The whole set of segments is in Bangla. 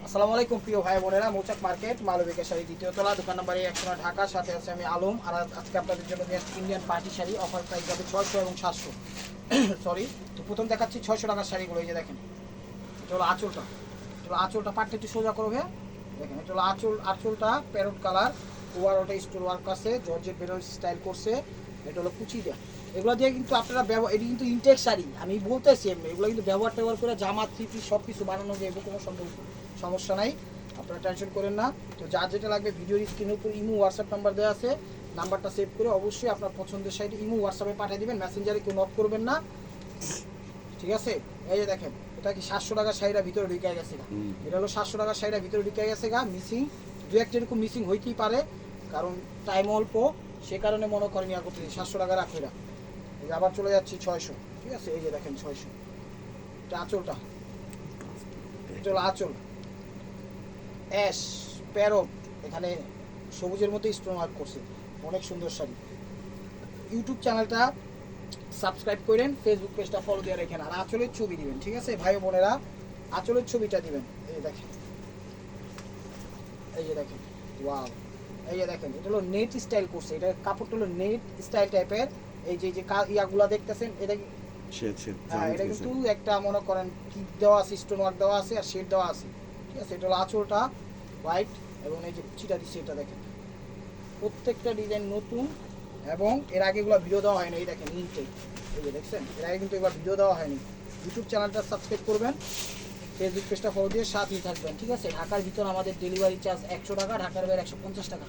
আসসালামু আলাইকুম প্রিয় ভাই বোনেরা, মৌচাক মার্কেট মালবিকা শাড়ি দ্বিতীয় তলা, দোকান নম্বর 109 ঢাকা। সাথে আছে আমি আলম। আর আজকে আপনাদের জন্য নিয়ে আসছি Indian party sari. Offer price যাবে 600 এবং 700। সরি, তো প্রথম দেখাচ্ছি 600 টাকার শাড়িগুলো। এই যে দেখেন, এটা হলো আঁচলটা। এটা হলো আঁচলটা, পাটটা একটু সোজা করবে। দেখেন, এটা হলো আঁচলটা প্যারোট কালার, ওভারঅলটা স্টোন ওয়ার্ক আছে, জর্জেট বেরো স্টাইল করছে। এটা হলো কুচিটা। এগুলো দিয়ে কিন্তু আপনারা এটি কিন্তু ইনটেক শাড়ি, আমি বলতেছি এমনি, এগুলো কিন্তু ব্যবহার করে জামা থ্রি পিস সব কিছু বানানো যায়, কোনো সমস্যা নাই, আপনারা টেনশন করেন না। তো যার যেটা লাগবে ভিডিওর স্ক্রিনের উপর ইমো হোয়াটসঅ্যাপ নাম্বার দেওয়া আছে, নাম্বারটা সেভ করে অবশ্যই আপনার পছন্দের সাইডে ইমো হোয়াটসঅ্যাপে পাঠিয়ে দেবেন, মেসেঞ্জারে কেউ নক করবেন না, ঠিক আছে? এই যে দেখেন, এটা কি 700 টাকার শাড়িটা ভিতরে ঢুকে গেছে গা। এটা হলো 700 টাকার শাড়িটা ভিতরে ঢুকে গেছে গা। মিসিং দু একটা এরকম মিসিং হইতেই পারে, কারণ টাইম অল্প, সে কারণে মনে করেন ইয়া করতে 700 টাকা রাখো। এটা এই যে আবার চলে যাচ্ছি 600, ঠিক আছে? এই যে দেখেন 600। এটা আঁচলটা, এটা হলো আঁচল অ্যাশ প্যারট, এখানে সবুজের মধ্যে স্টোন ওয়ার্ক করছে, অনেক সুন্দর শাড়ি। ইউটিউব চ্যানেলটা সাবস্ক্রাইব করেন, ফেসবুক পেজটা ফলো দিয়ে রেখেন, আর আঁচলের ছবি দিবেন, ঠিক আছে ভাই বোনেরা? আঁচলের ছবিটা দিবেন। এই দেখেন, এই যে দেখেন, ওয়াও, এই যে দেখেন, এটা হলো নেট স্টাইল করছে, এটা কাপড়টা হলো নেট স্টাইল টাইপের। এই যে ইয়াগুলা দেখতেছেন, এটা হ্যাঁ, এটা কিন্তু একটা মনে করেন কি দেওয়া আছে, স্টোন ওয়ার্ক দেওয়া আছে আর শেড দেওয়া আছে, ঠিক আছে? এটা হলো আঁচলটা হোয়াইট, এবং এই যে কুচিটা দিচ্ছে, এটা দেখেন, প্রত্যেকটা ডিজাইন নতুন, এবং এর আগে এগুলো ভিডিও দেওয়া হয়নি। এই দেখেন ইনটেক, এই যে দেখছেন, এর আগে কিন্তু এবার ভিডিও দেওয়া হয়নি। ইউটিউব চ্যানেলটা সাবস্ক্রাইব করবেন, ফেসবুক পেজটা ফলো দিয়ে সাথেই থাকবেন, ঠিক আছে? ঢাকার ভিতর আমাদের ডেলিভারি চার্জ 100 টাকা, ঢাকার বাইরে 150 টাকা।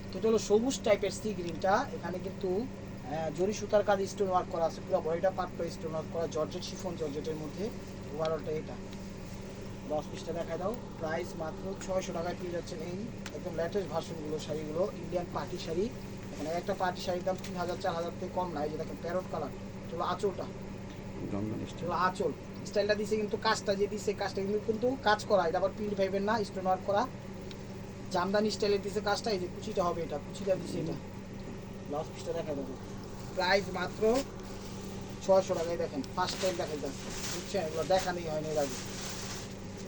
তো এটা হলো সবুজ টাইপের সি গ্রিনটা, এখানে কিন্তু জরি সুতার কাজ স্টোন ওয়ার্ক করা আছে, পুরো বডিটা পার্ট স্টোন ওয়ার্ক করা, জর্জেট শিফন, জর্জেটের মধ্যে ওভারঅলটা। এটা 10 পিসটা দেখায় দাও। প্রাইস মাত্র 600 টাকায় পেয়ে যাচ্ছেন এই একদম লেটেস্ট ভার্সনগুলো শাড়িগুলো, ইন্ডিয়ান পার্টি শাড়ি। এখানে একটা পার্টি শাড়ির দাম 3000 4000 থেকে কম নাই। যে দেখেন প্যারট কালার, চলো আঁচলটা, চলো আঁচল স্টাইলটা দিছে, কিন্তু কাজটা যে দিছে, কাজটা কিন্তু কাজ করা, এটা আবার প্রিন্ট পাইবেন না, স্টোন ওয়ার্ক করা জামদানি স্টাইলের দিছে কাজটা। এই যে কুচিটা হবে, এটা কুচিটা দিছে, এটা ব্লাউজ পিসটা দেখা যাবে। প্রাইস মাত্র 600 টাকায়। দেখেন ফার্স্ট টাইম দেখা যাচ্ছে, বুঝছেন? এগুলো দেখানোই হয়নি এর আগে,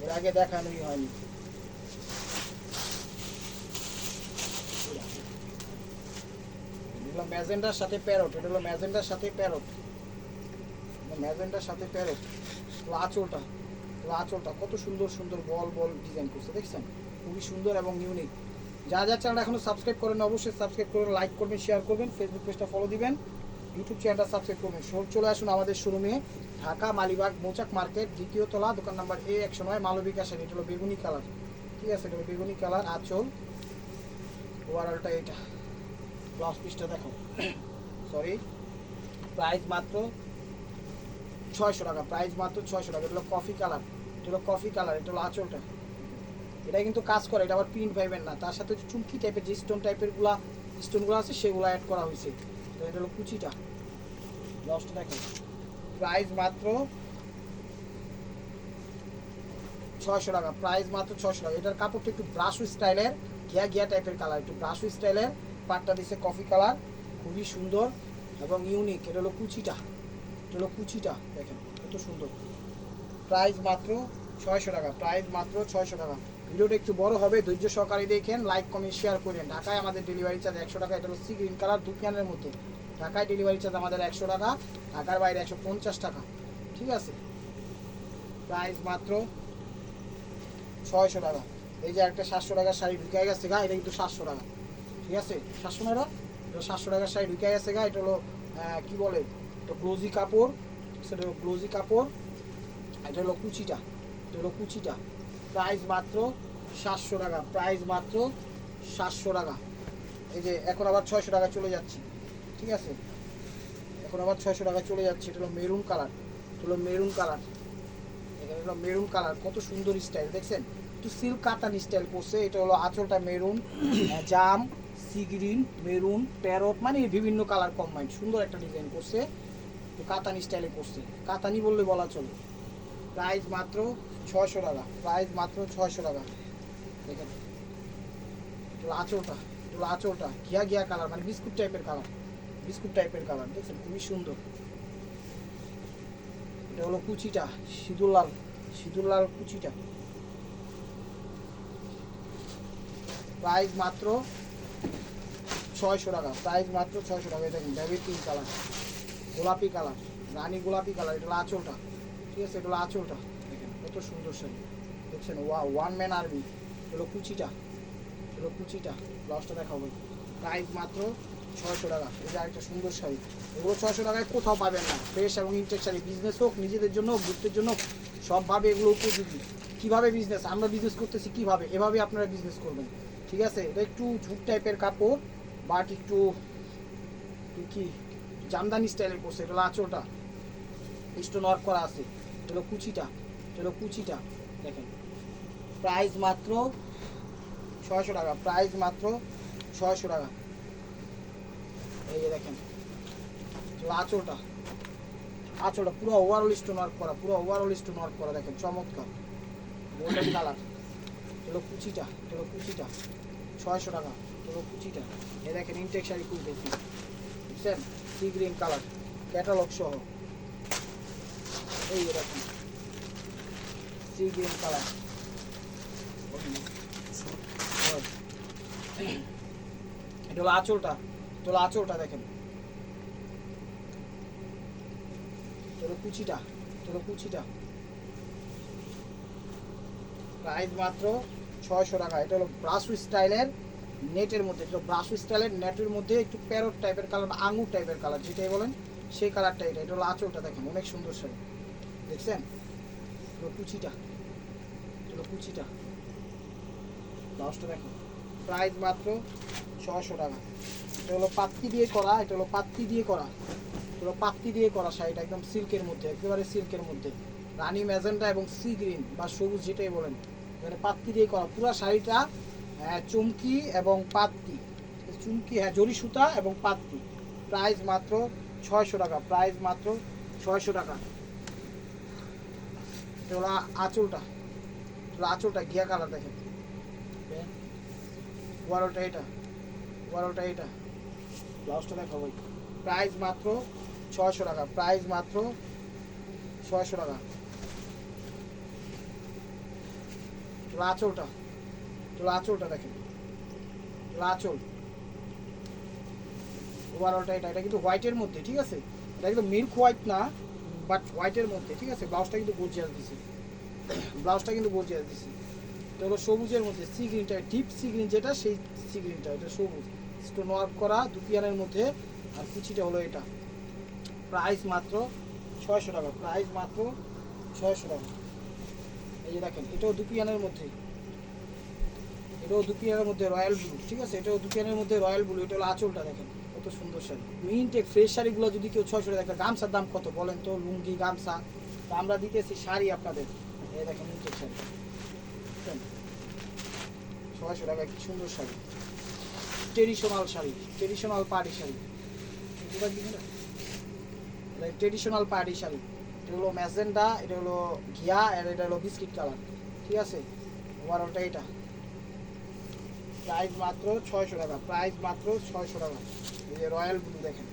এর আগে দেখানোই হয়নি। এগুলো ম্যাজেন্ডার সাথে প্যারট, এটা হলো ম্যাজেন্ডার সাথে প্যারট, ম্যাজেন্ডার সাথে প্যারট। আঁচলটা, আঁচলটা কত সুন্দর সুন্দর বল বল ডিজাইন করছে, দেখছেন? খুবই সুন্দর এবং ইউনিক। যা যা চ্যানেল এখনো সাবস্ক্রাইব করেন অবশ্যই সাবস্ক্রাইব করবেন, লাইক করবেন, শেয়ার করবেন, ফেসবুক পেজটা ফলো দিবেন, ইউটিউব চ্যানেলটা সাবস্ক্রাইব করবেন। চলে আসুন আমাদের শোরুমে, ঢাকা মালিবাগ মৌচাক মার্কেট দ্বিতীয় তলা, দোকান নাম্বার A109, মালবিকা শাড়ি। এটা হলো বেগুনি কালার, ঠিক আছে? এটা হলো বেগুনি কালার আঁচল, ওভারঅলটা এটা। ব্লাউজ পিসটা দেখো, সরি, প্রাইস মাত্র 600 টাকা, প্রাইস মাত্র 600 টাকা। এটা হলো কফি কালার, এটা হলো কফি কালার, এটা হলো আঁচলটা। এটা কিন্তু কাজ করে, এটা আবার প্রিন্ট পাইবেন না, তার সাথে চুমকি টাইপের যে স্টোন টাইপের স্টোনগুলো আছে সেগুলো অ্যাড করা হয়েছে। তো এটা হলো কুচিটা, ব্লাউজটা দেখেন। প্রাইস মাত্র 600 টাকা, প্রাইস মাত্র 600 টাকা। এটার কাপড়টা একটু ব্রাশ স্টাইলের, ঘিয়া ঘিয়া টাইপের কালার, একটু ব্রাশ স্টাইলের, পাটটা দিচ্ছে কফি কালার, খুবই সুন্দর এবং ইউনিক। এটা হলো কুচিটা, এটা হলো কুচিটা, দেখেন কত সুন্দর। প্রাইস মাত্র 600 টাকা, প্রাইস মাত্র 600 টাকা। ভিডিওটা একটু বড় হবে, ধৈর্য সহকারে দেখেন, লাইক কমেন্ট শেয়ার করেন। ঢাকায় আমাদের ডেলিভারি চার্জ 100 টাকা। এটা হলো সি গ্রিন কালার, দুপিয়ানের মধ্যে। ঢাকায় ডেলিভারি চার্জ আমাদের 100 টাকা, ঢাকার বাইরে 150 টাকা, ঠিক আছে? প্রাইস মাত্র 600 টাকা। এই যে একটা 700 টাকার শাড়ি ঢুকে গেছে গা, এটা কিন্তু 700 টাকা, ঠিক আছে? 700 না, এটা 700 টাকার শাড়ি ঢুকে গেছে গা। এটা হলো কি বলে, এটা গ্লোজি কাপড়, সেটা হলো গ্লোজি কাপড়। এটা হলো কুচিটা, এটা হলো কুচিটা। প্রাইস মাত্র 700 টাকা, প্রাইস মাত্র 700 টাকা। এই যে এখন আবার 600 টাকা চলে যাচ্ছি, ঠিক আছে? এখন আবার 600 টাকা চলে যাচ্ছে। এটা হলো মেরুন কালার, এটা হলো মেরুন কালার, এখানে হলো মেরুন কালার, কত সুন্দর স্টাইল, দেখছেন? একটু সিল্ক কাতান স্টাইল করছে। এটা হলো আঁচলটা মেরুন, জাম, সি গ্রিন, মেরুন, প্যারট, মানে বিভিন্ন কালার কম্বাইন্ড, সুন্দর একটা ডিজাইন করছে, তো কাতানি স্টাইলে করছে, কাতানি বললে বলা চলে। প্রাইস মাত্র 600 টাকা, প্রাইস মাত্র 600 টাকা। দেখেন এটা আঁচলটা, এটা আঁচলটা ঘিয়া ঘিয়া কালার, মানে বিস্কুট টাইপের কালার, বিস্কুট টাইপের কালার, দেখছেন? খুবই সুন্দর। এটা হলো কুচিটা, সিঁদুর লাল, সিঁদুর লাল কুচিটা, প্রাইস মাত্র 600 টাকা, প্রাইস মাত্র 600 টাকা। দেখেন বেবি পিঙ্ক কালার, গোলাপি কালার, রানী গোলাপি কালার, এটা হলো আঁচলটা, ঠিক আছে, এটা হলো আঁচলটা। দেখেন কত সুন্দর শাড়ি দেখছেন, ওয়ান ম্যান আর্মি। এগুলো কুচিটা, এগুলো কুচিটা, ব্লাউজটা দেখাবো। প্রাইস মাত্র 600 টাকা। এই যে আরেকটা সুন্দর শাড়ি, এগুলো 600 টাকায় কোথাও পাবেন না। ফ্রেশ এবং ইনটেক শাড়ি, বিজনেস হোক, নিজেদের জন্য, গ্রুপের জন্য, সবভাবে এগুলো উপযোগী। কীভাবে বিজনেস, আমরা বিজনেস করতেছি কীভাবে, এভাবে আপনারা বিজনেস করবেন, ঠিক আছে। এটা একটু ঝুট টাইপের কাপড়, বাট একটু কি জামদানি স্টাইলের করছে। এটা হলো আঁচলটা, স্টোন ওয়ার্ক করা আছে। এটা হলো কুচিটা, এটা হলো কুচিটা। দেখেন প্রাইস মাত্র 600 টাকা, প্রাইস মাত্র 600 টাকা। এই যে দেখেন আঁচলটা, আঁচলটা পুরো ওভারঅল স্টোন ওয়ার্ক করা, পুরো ওভারঅল স্টোন ওয়ার্ক করা। দেখেন চমৎকার গোল্ডেন কালার। এটা কুচিটা, এটা কুচিটা, 600 টাকা। এটা কুচিটা। এই দেখেন ইনটেক শাড়ি খুব বেশি, বুঝছেন, সি গ্রিন কালার, ক্যাটালগ সহ। এই দেখেন সি গ্রিন কালার, এটা হলো আঁচলটা, এটা হলো আঁচলটা। দেখেন এটা হলো কুচিটা, এটা হলো কুচিটা। প্রাইস মাত্র 600 টাকা। এটা হলো ব্রাসু স্টাইলের নেটের মধ্যে, এটা ব্রাসু স্টাইলের নেটের মধ্যে একটু প্যারট টাইপের কালার, আঙুর টাইপের কালার, যেটাই বলেন সেই কালারটা। এটা এটা হলো আঁচলটা। দেখেন অনেক সুন্দর শাড়ি দেখছেন, এটা কুচিটা, এটা হলো কুচিটা, ব্লাউজটা দেখেন। প্রাইস মাত্র 600 টাকা। এটা হলো পাত্তি দিয়ে করা, এটা হলো পাত্তি দিয়ে করা, এটা হলো পাত্তি দিয়ে করা শাড়িটা, একদম সিল্কের মধ্যে, একেবারে সিল্কের মধ্যে, রানী ম্যাজেন্টা এবং সি গ্রিন বা সবুজ যেটাই বলেন, এখানে পাত্তি দিয়ে করা পুরো শাড়িটা। চুমকি এবং পাত্তি, চুমকি, হ্যাঁ জরি সুতা এবং পাত্তি। প্রাইস মাত্র 600 টাকা, প্রাইস মাত্র 600 টাকা। এটা হলো আঁচলটা, আঁচলটা ঘিয়া কালার। দেখেন ওয়ারোটা, এটা ওয়ারোটা, এটা ব্লাউজটা দেখাবো। প্রাইস মাত্র 600 টাকা, প্রাইস মাত্র 600 টাকা। আঁচলটা, আঁচলটা দেখেন, আঁচল ওভারঅলটা। এটা এটা কিন্তু হোয়াইটের মধ্যে, ঠিক আছে, এটা কিন্তু মিল্ক হোয়াইট না, বাট হোয়াইটের মধ্যে, ঠিক আছে। ব্লাউজটা কিন্তু গর্জিয়াস দিছে, ব্লাউজটা কিন্তু গর্জিয়াস দিছে। এটা হলো সবুজের মধ্যে, সি গ্রিনটা, ডিপ সি গ্রিন যেটা, সেই সি গ্রিনটা, এটা সবুজ স্টোন ওয়ার্ক করা দুপিয়ানের মধ্যে, আর কুচিটা হলো এটা। প্রাইস মাত্র 600 টাকা, প্রাইস মাত্র 600 টাকা। এই যে দেখেন এটাও দুপিয়ানের মধ্যে, এটাও দুপিয়ানের মধ্যে রয়্যাল ব্লু, ঠিক আছে, এটাও দুপিয়ানের মধ্যে রয়্যাল ব্লু। এটা হলো আঁচলটা। দেখেন কত সুন্দর শাড়ি, মিনটেক ফ্রেশ শাড়িগুলো যদি কেউ 600 টাকা, গামছার দাম কত বলেন তো, লুঙ্গি গামছা, তো আমরা দিতেছি শাড়ি আপনাদের। এই দেখেন মিনটেক শাড়ি 600 টাকা, কি সুন্দর sari, traditional sari, traditional party sari, traditional party sari. এটা হলো ম্যাজেন্ডা, এটা হলো ঘিয়া, আর এটা হলো বিস্কিট কালার, ঠিক আছে। ওভারঅলটা এটা। প্রাইস মাত্র 600 টাকা, প্রাইস মাত্র 600 টাকা। এই যে রয়্যাল ব্লু দেখেন,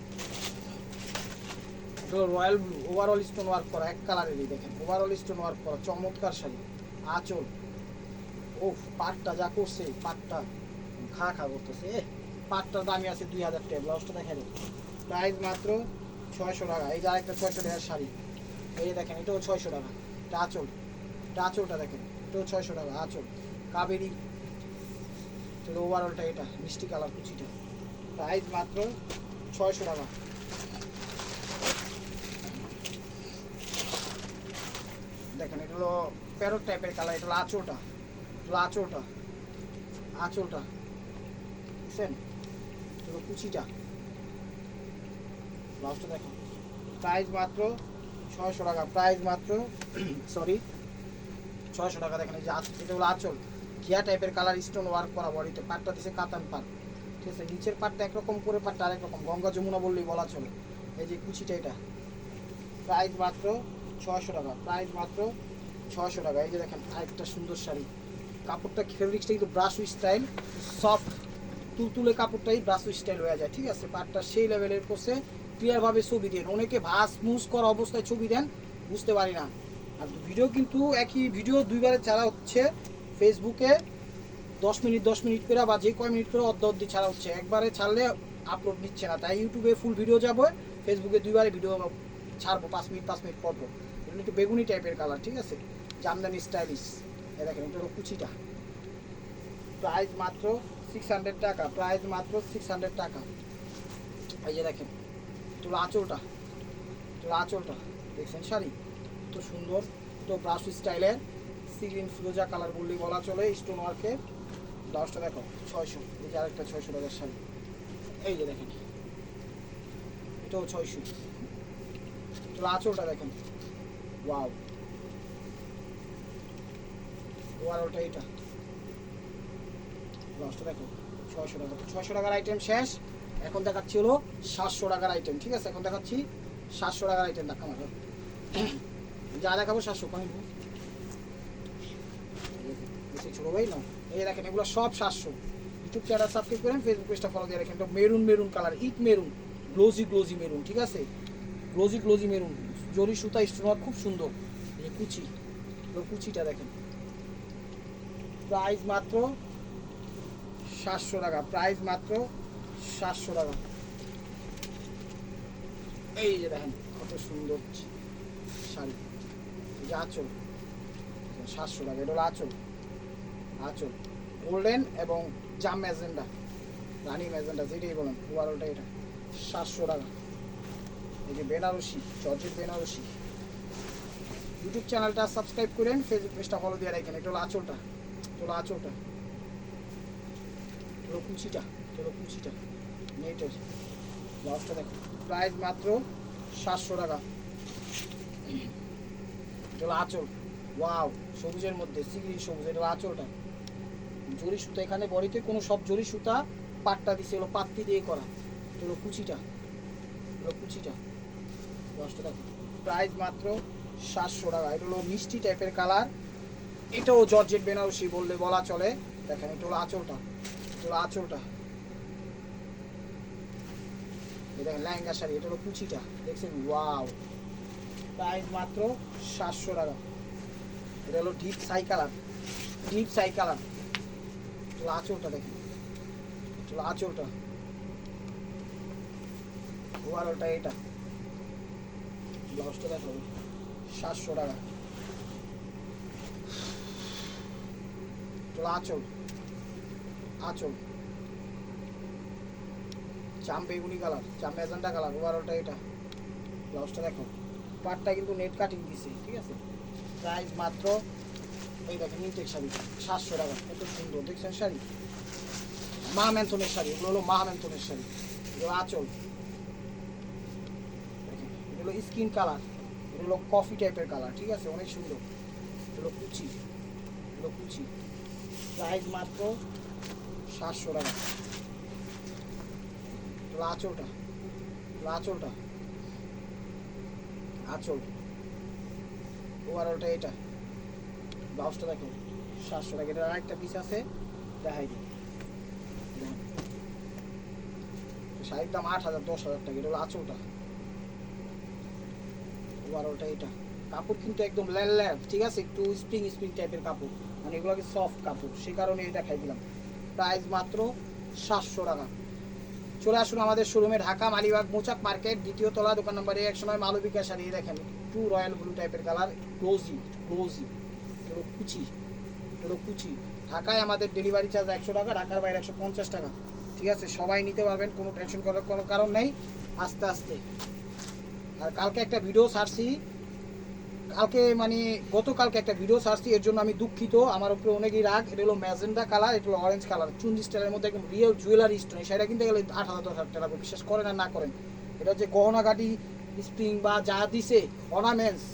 এটা হলো royal blue, overall stone work করা, এক কালারেরই। দেখেন ওভারঅল স্টোন ওয়ার্ক করা, চমৎকার শাড়ি। আঁচল, ও পাটটা যা করছে, পাটটা খা করতেছে, পাটটার দামই আছে 2000 টাকা। ব্লাউজটা দেখা যায়, প্রাইস মাত্র 600 টাকা। এই যে আরেকটা 600 টাকার শাড়ি, এই যে দেখেন এটাও 600 টাকা। এটা আঁচল, এটা আঁচলটা দেখেন, এটাও 600 টাকা আঁচল, কাবেরি। চলো ওভারঅলটা এটা মিষ্টি কালার কুচিটা, প্রাইস মাত্র 600 টাকা। দেখেন এটা হলো প্যারট টাইপের কালার, এটা হলো আঁচলটা, আঁচলটা, আঁচলটা বুঝছেন, এটা হলো কুচিটা, ব্লাউজটা দেখেন। প্রাইস মাত্র 600 টাকা, প্রাইস মাত্র সরি 600 টাকা। দেখেন এই যে এটা হলো আঁচল, ঘিয়া টাইপের কালার, স্টোন ওয়ার্ক করা বডিতে, পাটটা দিছে কাতান পাট, ঠিক আছে। নিচের পাটটা একরকম করে, পাটটা আরেক রকম, গঙ্গা যমুনা বললেই বলা চলে। এই যে কুচিটা, এটা প্রাইস মাত্র 600 টাকা, প্রাইস মাত্র 600 টাকা। এই যে দেখেন আরেকটা সুন্দর শাড়ি, কাপড়টা ফেব্রিক্সটা কিন্তু ব্রাশ স্টাইল, সফট তুলতুলে কাপড়টাই ব্রাশ স্টাইল হয়ে যায়, ঠিক আছে। পাটটা সেই লেভেলের করছে, ক্লিয়ারভাবে ছবি দেন, অনেকে ভাস মুস করা অবস্থায় ছবি দেন, বুঝতে পারি না। আর ভিডিও কিন্তু একই ভিডিও দুইবারে ছাড়া হচ্ছে ফেসবুকে 10 মিনিট করে বা যে কয় মিনিট করে অর্ধ ছাড়া হচ্ছে, একবারে ছাড়লে আপলোড নিচ্ছে না। তাই ইউটিউবে ফুল ভিডিও যাবো, ফেসবুকে 2বারে ভিডিও ছাড়বো 5 মিনিট পর পর। এগুলো একটু বেগুনি টাইপের কালার, ঠিক আছে, জামদানি স্টাইলিশ। এই দেখেন এটা হলো কুচিটা, প্রাইস মাত্র 600 টাকা, প্রাইস মাত্র 600 টাকা। এই যে দেখেন তোলা আঁচলটা, দেখছেন শাড়ি তো সুন্দর, তো ব্রাশ স্টাইলের সিগ্রিন ফিরোজা কালার বললেই বলা চলে, স্টোন ওয়ার্কের। ব্লাউজটা দেখো 600, এই যে আরেকটা 600 টাকার শাড়ি। এই যে দেখেন এটাও 600। তোলা আঁচলটা দেখেন, ওয়াও, ওয়ারটা এটা। ব্লাউজটা দেখো 600 টাকা। 600 টাকার আইটেম শেষ, এখন দেখাচ্ছি হলো 700 টাকার আইটেম, ঠিক আছে, এখন দেখাচ্ছি 700 টাকার আইটেম। দেখা আমার যা দেখাবো 700 কয়েন ছোটো ভাই না। এই দেখেন এগুলো সব 700। ইউটিউব চ্যানেল সাবস্ক্রাইব করেন, ফেসবুক পেজটা ফলো দিয়ে রাখেন। এটা মেরুন কালার, ইট মেরুন, গ্লোজি মেরুন, ঠিক আছে, গ্লোজি মেরুন, জরি সুতা স্টোন খুব সুন্দর। এই কুচিটা দেখেন, প্রাইস মাত্র 700 টাকা, প্রাইস মাত্র 700 টাকা। এই যে দেখেন কত সুন্দর শাড়ি, এই যে আঁচল 700 টাকা। এটা হলো আঁচল গোল্ডেন এবং জাম ম্যাজেন্ডা, রানি ম্যাজেন্ডা যেটাই বলেন, ওভারঅলটা এটা 700 টাকা। এই যে বেনারসি, জর্জেট বেনারসি। ইউটিউব চ্যানেলটা সাবস্ক্রাইব করেন, ফেসবুক পেজটা ফলো দিয়ে রাখেন। এটা হলো আঁচলটা, কুচিটা নেটের। ব্লাউজটা দেখো, প্রাইস মাত্র 700 টাকা। এটা হলো আঁচল, ওয়াও, সবুজের মধ্যে সিগ্রি সবুজ। এটা হলো আঁচলটা, জরি সুতা, এখানে বডিতে কোনো সব জরি সুতা পাটটা দিছে, হলো পাত্তি দিয়ে করা। এটা হলো কুচিটা, ব্লাউজটা দেখো, প্রাইস মাত্র 700 টাকা। এটা হলো মিষ্টি টাইপের কালার, এটাও জর্জেট বেনারসি বললে বলা চলে। দেখেন এটা হলো আঁচলটা, দেখেন লেহেঙ্গা শাড়ি। এটা হলো কুচিটা, দেখছেন, ওয়াও, প্রাইস মাত্র 700 টাকা। এটা হলো ডিপ সাই কালার, আঁচলটা দেখেন, আঁচলটা ওভারঅলটা এটা। ব্লাউজটা দেখো 700 টাকা। আঁচল জাম বেগুনি কালার, জাম ম্যাজেন্টা কালার, ওভারঅলটা এটা। ব্লাউজটা দেখো, পাটটা কিন্তু নেট কাটিং দিছে, ঠিক আছে, প্রাইস মাত্র, এই দেখেন নিটের শাড়ি 700 টাকা। কত সুন্দর দেখছেন শাড়ি, মা ম্যান্থনের শাড়ি, এগুলো হলো মা ম্যান্থনের শাড়ি। এগুলো আঁচল, এটা হলো স্কিন কালার, এটা হলো কফি টাইপের কালার, ঠিক আছে, অনেক সুন্দর। এটা হলো কুচি, প্রাইস মাত্র 700 টাকা। আঁচল ওভারঅলটা এটা। ব্লাউজটা দেখো 700 টাকা। এটা আরেকটা পিস আছে, দেখাই দিই। শাড়ির দাম 8,000 10,000 টাকা। এটা হলো আঁচলটা, ওভারঅলটা এটা। কাপড় কিন্তু একদম ল্যাল, ঠিক আছে, একটু স্প্রিং টাইপের কাপড়, মানে এগুলোকে সফট কাপড়, সে কারণে এটা দেখাই দিলাম। প্রাইস মাত্র 700 টাকা। চলে আসুন আমাদের শোরুমে, ঢাকা মালিবাগ মৌচাক মার্কেট, 2য় তলা, দোকান নম্বর 109, মালবিকা শাড়ি। দেখেন একটু রয়্যাল ব্লু টাইপের কালার, গ্লোজি, এগুলো কুচি। ঢাকায় আমাদের ডেলিভারি চার্জ 100 টাকা, ঢাকার বাইরে 150 টাকা, ঠিক আছে, সবাই নিতে পারবেন, কোনো টেনশন করার কোনো কারণ নেই। আস্তে। আর কালকে একটা ভিডিও ছাড়ছি, গতকালকে একটা ভিডিও ছাড়ছি, এর জন্য আমি দুঃখিত, আমার উপরে অনেকই রাগ। এটা হলো ম্যাজেন্ডা কালার, এটা হলো অরেঞ্জ কালার, চুন্ডি স্টাইলের মধ্যে একদম রিয়েল জুয়েলারি স্টোন। সেটা কিনতে গেলে 8,000 10,000 টাকা লাগবে, বিশ্বাস করেন আর না করেন। এটা হচ্ছে গহনাগাটি স্প্রিং বা যা দিছে অর্নামেন্টস,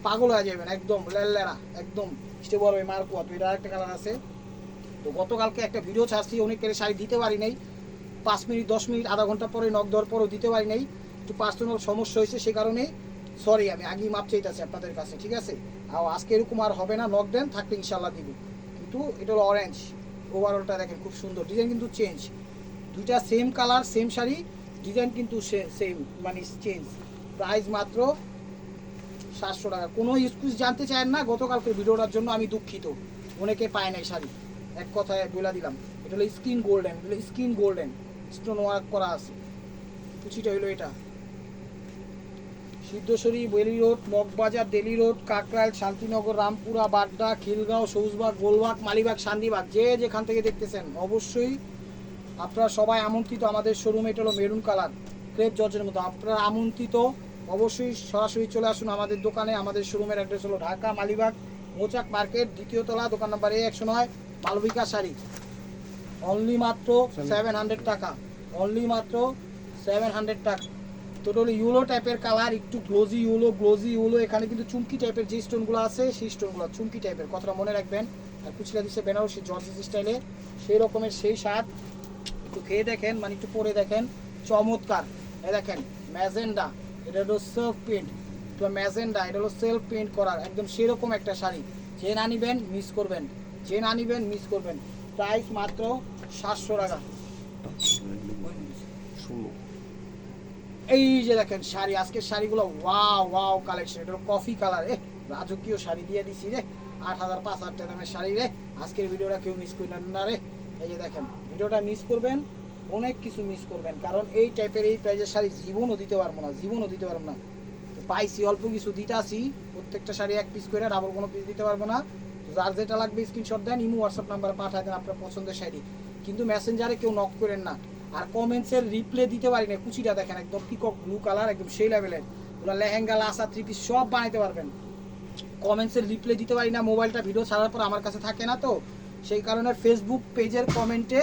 পাগল হয়ে যাবেন, একদম লেলা, একদম স্টেবল হবে মার্কুয়া। তো এটা আরেকটা কালার আছে। তো গতকালকে একটা ভিডিও ছাড়ছি, অনেকের শাড়ি দিতে পারি নাই, 5 মিনিট 10 মিনিট আধা ঘন্টা পরে নক দেওয়ার পরেও দিতে পারি নাই, একটু পার্সোনাল সমস্যা হয়েছে, সে কারণে সরি, আমি আগেই মাপ চাইতেছি আপনাদের কাছে, ঠিক আছে। আর আজকে এরকম আর হবে না, নক দেন, থাকলে ইনশাল্লাহ দিব। কিন্তু এটা হলো অরেঞ্জ, ওভারঅলটা দেখেন খুব সুন্দর, ডিজাইন কিন্তু চেঞ্জ, দুইটা same colour same sari, design কিন্তু সেম, মানে চেঞ্জ। প্রাইস মাত্র 700 টাকা। কোনো এক্সকিউজ জানতে চান না, গতকালকে ভিডিওটার জন্য আমি দুঃখিত, অনেকে পায় নাই শাড়ি, এক কথায় বলে দিলাম। এটা হলো skin golden, skin golden stone work করা আছে। কুচিটা হলো এটা। সিদ্ধেশ্বরী, বেলি রোড, মগবাজার, দেলি রোড, কাকরাইল, শান্তিনগর, রামপুরা, বাড্ডা, খিলগাঁও, সবুজবাগ, গোলবাগ, মালিবাগ, শান্তিবাগ, যে যেখান থেকে দেখতেছেন অবশ্যই আপনারা সবাই আমন্ত্রিত। আমাদের শোরুমে এটা হলো মেরুন কালার ক্রেপ জর্জের মতো। আপনারা আমন্ত্রিত, অবশ্যই সরাসরি চলে আসুন আমাদের দোকানে। আমাদের শোরুমের অ্যাড্রেস হলো ঢাকা মালিবাগ মৌচাক মার্কেট, 2য় তলা, দোকান number A109, Malavika sari. Only মাত্র 700 টাকা, অনলি মাত্র 700 টাকা। টোটালি ইউলো টাইপের কালার, একটু গ্লোজি ইউলো। এখানে কিন্তু চুমকি টাইপের যে স্টোনগুলো আছে সেই স্টোনগুলো চুমকি টাইপের, কথাটা মনে রাখবেন। আর কুচিটা দিচ্ছে বেনারসি জর্জেস স্টাইলে, সেই রকমের সেই স্বাদ। একটু খেয়ে দেখেন, মানে একটু পরে দেখেন, চমৎকার। এ দেখেন ম্যাজেন্ডা, এটা হলো সেলফ প্রিন্ট, তো ম্যাজেন্ডা এটা হলো সেলফ প্রিন্ট করার, একদম সেরকম একটা শাড়ি। যে না নিবেন মিস করবেন, যে না নিবেন মিস করবেন। প্রাইস মাত্র 700 টাকা। এই যে দেখেন শাড়ি, আজকের শাড়িগুলো ওয়াও ওয়াও কালেকশন। এটা কফি কালার, রাজকীয় শাড়ি দিয়ে দিছি রে, 8,000 5,000 টাকা দামের শাড়ি রে। আজকের ভিডিওটা কেউ মিস করবেন না রে। এই যে দেখেন, ভিডিওটা মিস করবেন, অনেক কিছু মিস করবেন, কারণ এই টাইপের এই প্রাইজের শাড়ি জীবনও দিতে পারবো না, জীবনও দিতে পারবো না। তো পাইছি অল্প কিছু দিতে আসি, প্রত্যেকটা শাড়ি এক পিস করে, ডাবল কোনো পিস দিতে পারবো না। যার যেটা লাগবে স্ক্রিনশট দেন, ইমো হোয়াটসঅ্যাপ নাম্বারে পাঠায় দেন আপনার পছন্দের শাড়ি। কিন্তু মেসেঞ্জারে কেউ নক করেন না। আর কমেন্টসের রিপ্লে দিতে পারি না। কুচিটা দেখেন একদম পিকক ব্লু কালার, একদম সেই লেভেলের। ওরা লেহেঙ্গা, লাসা, থ্রি পিস সব বানাইতে পারবেন। কমেন্টসের রিপ্লে দিতে পারি না, মোবাইলটা ভিডিও ছাড়ার পর আমার কাছে থাকে না, তো সেই কারণে ফেসবুক পেজের কমেন্টে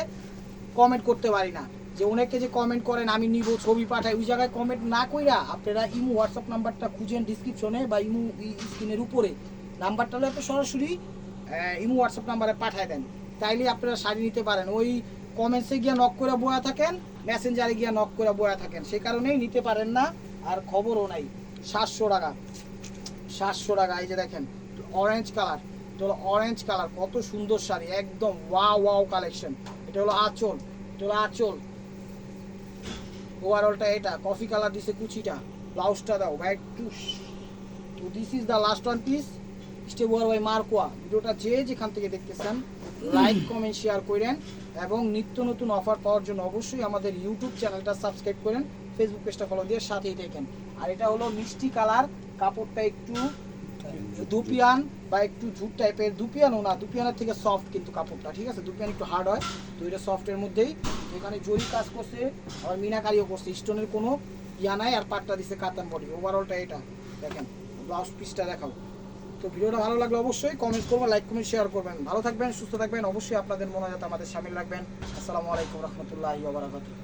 কমেন্ট করতে পারি না। যে অনেকে যে কমেন্ট করেন আমি নিব, ছবি পাঠাই, ওই জায়গায় কমেন্ট না কইরা আপনারা ইমো হোয়াটসঅ্যাপ নাম্বারটা খুঁজেন ডিসক্রিপশনে বা ইমো স্ক্রিনের উপরে নাম্বারটা হলে আপনি সরাসরি ইমো হোয়াটসঅ্যাপ নাম্বারে পাঠায় দেন, তাইলে আপনারা শাড়ি নিতে পারেন। ওই কমেন্টসে গিয়ে নক করে বয়া থাকেন, মেসেঞ্জারে গিয়ে নক করে বয়া থাকেন, সে কারণেই নিতে পারেন না, আর খবরও নাই। 700 টাকা, 700 টাকা। এই যে দেখেন অরেঞ্জ কালার, এটা হলো অরেঞ্জ কালার, কত সুন্দর শাড়ি, একদম ওয়াও ওয়াও কালেকশন। এটা হলো আঁচল, এটা হলো আঁচল, ওভারঅলটা এটা কফি কালার দিছে কুচিটা। ব্লাউজটা দাও ভাই একটু। তো this is the last one piece, stay war by মার্কোয়া। ভিডিওটা যে যেখান থেকে দেখতেছেন লাইক কমেন্ট শেয়ার করেন, এবং নিত্য নতুন অফার পাওয়ার জন্য অবশ্যই আমাদের ইউটিউব চ্যানেলটা সাবস্ক্রাইব করেন, ফেসবুক পেজটা ফলো দিয়ে সাথেই দেখেন। আর এটা হলো মিষ্টি কালার, কাপড়টা একটু দুপিয়ান বা একটু ঝুট টাইপের, দুপিয়ানও না, দুপিয়ানের থেকে সফট কিন্তু কাপড়টা, ঠিক আছে। দুপিয়ান একটু হার্ড হয়, তো এটা সফটের মধ্যেই। এখানে জরি কাজ করছে, আবার মিনাকারিও করছে, স্টোনের কোনো ইয়া নাই। আর পাটটা দিছে কাতান বডি, ওভারঅলটা এটা দেখেন। ব্লাউজ পিসটা দেখাও। তো ভিডিওটা ভালো লাগলে অবশ্যই কমেন্ট করবেন, লাইক কমেন্ট শেয়ার করবেন। ভালো থাকবেন, সুস্থ থাকবেন, অবশ্যই আপনাদের মনে আমাদের সামিল রাখবেন। আসসালামু আলাইকুম রহমতুল্লাহি ওয়া বারাকাতুহু।